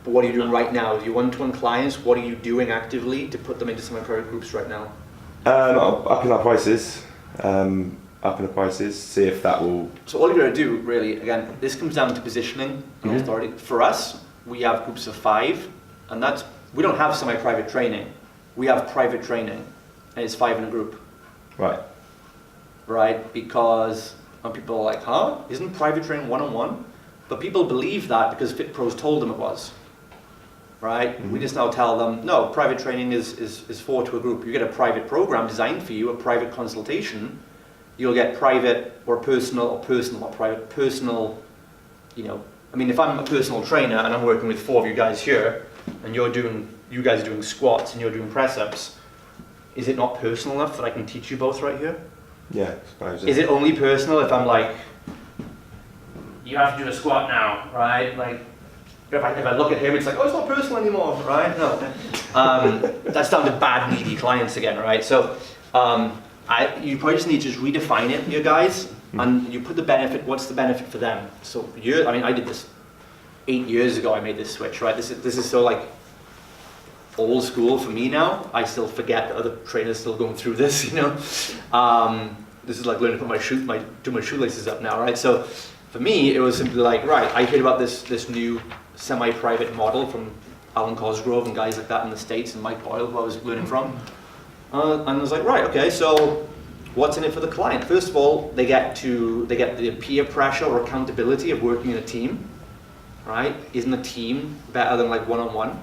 But what are you doing right now? Your one-to-one clients, what are you doing actively to put them into semi-private groups right now? Upping our prices. Upping the prices, see if that will... So all you're going to do, really, again, this comes down to positioning and authority. For us, we have groups of 5, and that's, we don't have semi-private training. We have private training, and it's 5 in a group. Right. Right, because when people are like, huh? Isn't private training one-on-one? But people believe that because Fit Pros told them it was. Right? We just now tell them, no, private training is for to a group. You get a private program designed for you, a private consultation. You'll get private or personal or personal or private. Personal, you know, I mean, if I'm a personal trainer and I'm working with 4 of you guys here, and you guys are doing squats and you're doing press-ups, is it not personal enough that I can teach you both right here? Yeah, I suppose. Is it only personal if I'm like, you have to do a squat now, right? Like, if I look at him, it's like, oh, it's not personal anymore, right? No. That's down to bad, needy clients again, right? So, you probably just need to just redefine it, you guys, and you put the benefit, what's the benefit for them? So, I did this 8 years ago, I made this switch, right? This is so like old school for me now. I still forget that other trainers still going through this, you know? This is like learning to put do my shoelaces up now, right? So, for me, it was simply like, right, I heard about this new semi-private model from Alan Cosgrove and guys like that in the States, and Mike Boyle, who I was learning from. And I was like, right, okay, so what's in it for the client? First of all, they get the peer pressure or accountability of working in a team, right? Isn't a team better than like one-on-one?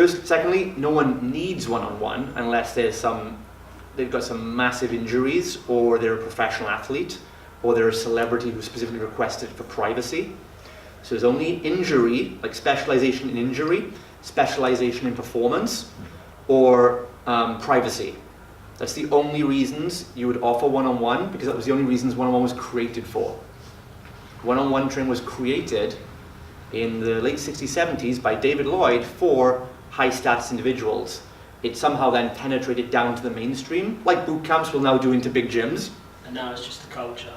Secondly, no one needs one-on-one unless they've got some massive injuries, or they're a professional athlete, or they're a celebrity who specifically requested for privacy. So there's only injury, like specialization in injury, specialization in performance, or privacy. That's the only reasons you would offer one-on-one, because that was the only reasons one-on-one was created for. One-on-one training was created in the late 60s, 70s by David Lloyd for high-status individuals. It somehow then penetrated down to the mainstream, like boot camps will now do into big gyms. And now it's just the culture.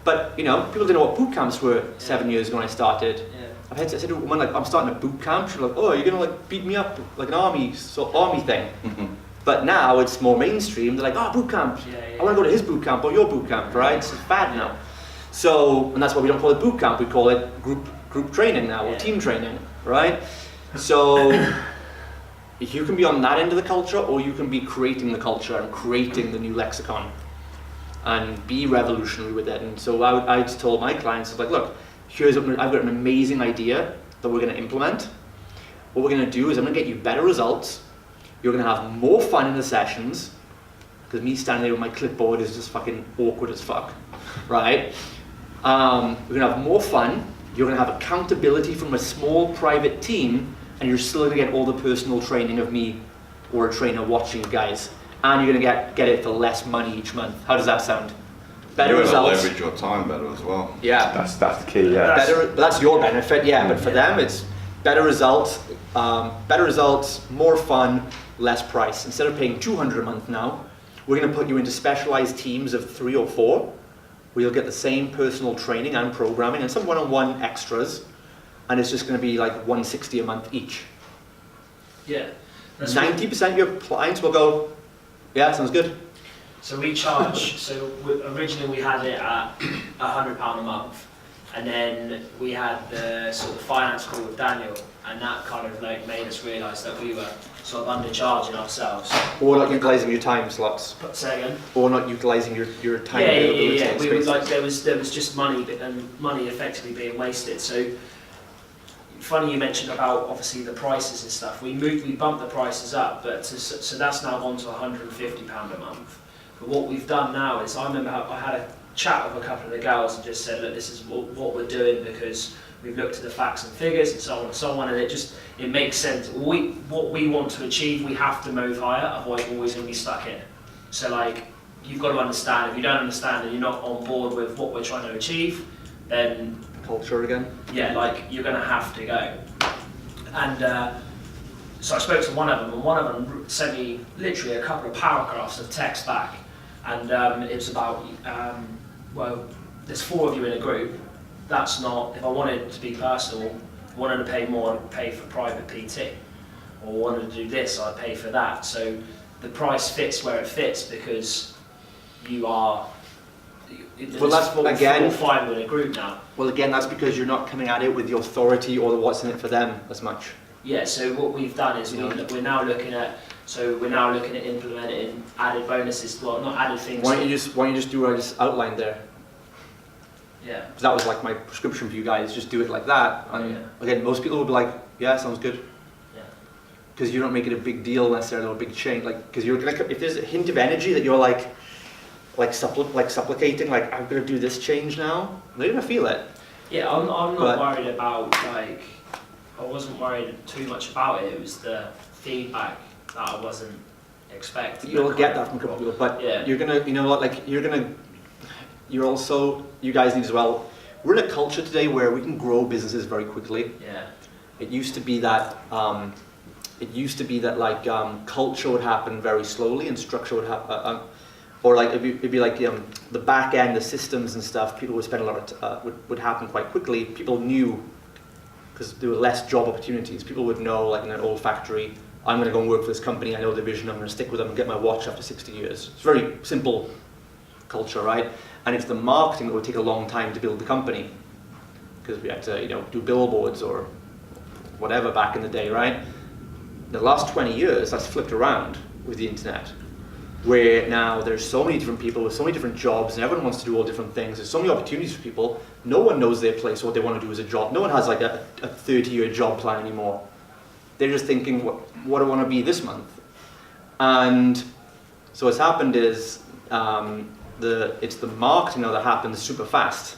But you know, people didn't know what boot camps were 7 years ago when I started. Yeah. I said to a woman, like, I'm starting a boot camp. She's like, oh, you're gonna like beat me up like an army thing. But now it's more mainstream. They're like, oh, boot camp. I want to go to his boot camp or your boot camp, right? It's fad now. So, and that's why we don't call it boot camp. We call it group training now, or team training, right? So, you can be on that end of the culture, or you can be creating the culture and creating the new lexicon and be revolutionary with it. And so I just told my clients, I was like, look, I've got an amazing idea that we're going to implement. What we're going to do is I'm going to get you better results. You're going to have more fun in the sessions, because me standing there with my clipboard is just fucking awkward as fuck, right? We're going to have more fun. You're going to have accountability from a small private team, and you're still going to get all the personal training of me or a trainer watching you guys. And you're going to get it for less money each month. How does that sound? Better results. Leverage your time better as well. Yeah, that's the key. Yeah, that's your benefit. Yeah, but for them, it's better results, more fun, less price. Instead of paying $200 a month now, we're going to put you into specialized teams of 3 or 4, where you'll get the same personal training and programming and some one-on-one extras, and it's just going to be like $160 a month each. Yeah. 90% of your clients will go, yeah, that sounds good. So we charge, originally we had it at £100 a month, and then we had the sort of finance call with Daniel, and that kind of like made us realise that we were sort of undercharging ourselves. Or not utilising your time slots. Say again? Or not utilising your time availability. Yeah. We were like, there was just money effectively being wasted. So funny you mentioned about obviously the prices and stuff. We bumped the prices up, but so that's now gone to £150 a month. But what we've done now is, I remember I had a chat with a couple of the girls and just said, look, this is what we're doing, because we've looked at the facts and figures and so on and so on, and it makes sense. What we want to achieve, we have to move higher, otherwise we're always going to be stuck in. So like, you've got to understand, if you don't understand and you're not on board with what we're trying to achieve, then culture again? Yeah, like you're going to have to go. And so I spoke to one of them, and one of them sent me literally a couple of paragraphs of text back. And it was about, well, there's 4 of you in a group. That's not, if I wanted to be personal, wanted to pay more, I'd pay for private PT, or wanted to do this, I'd pay for that. So the price fits where it fits because you are. Well, that's again 5 in a group now. Well, again, that's because you're not coming at it with the authority or the what's in it for them as much. Yeah. So what we've done is we're now looking at implementing added bonuses. Well, not added things. Why don't you just do what I just outlined there? Yeah. Because that was like my prescription for you guys. Just do it like that. And again, most people will be like, yeah, sounds good. Yeah. Because you don't make it a big deal necessarily, or a big change. Like, because you're gonna, if there's a hint of energy that you're like supplicating, like I'm gonna do this change now, they're gonna feel it. Yeah, I'm not worried about like. I wasn't worried too much about it. It was the feedback that I wasn't expecting. You'll get that from a couple of people, but yeah. You're gonna, you know what, like you're also, you guys need as well. We're in a culture today where we can grow businesses very quickly. Yeah. It used to be that like culture would happen very slowly and structure would happen, or like it'd be like the back end, the systems and stuff. People would spend a lot of would happen quite quickly. People knew because there were less job opportunities. People would know, like in an old factory, I'm going to go and work for this company. I know the vision. I'm going to stick with them and get my watch after 60 years. It's very simple culture, right? And it's the marketing that would take a long time to build the company because we had to, do billboards or whatever back in the day, right? The last 20 years, that's flipped around with the internet, where now there's so many different people with so many different jobs, and everyone wants to do all different things. There's so many opportunities for people. No one knows their place or what they want to do as a job. No one has like a 30-year job plan anymore. They're just thinking, what do I want to be this month? And so what's happened is, it's the marketing now that happens super fast.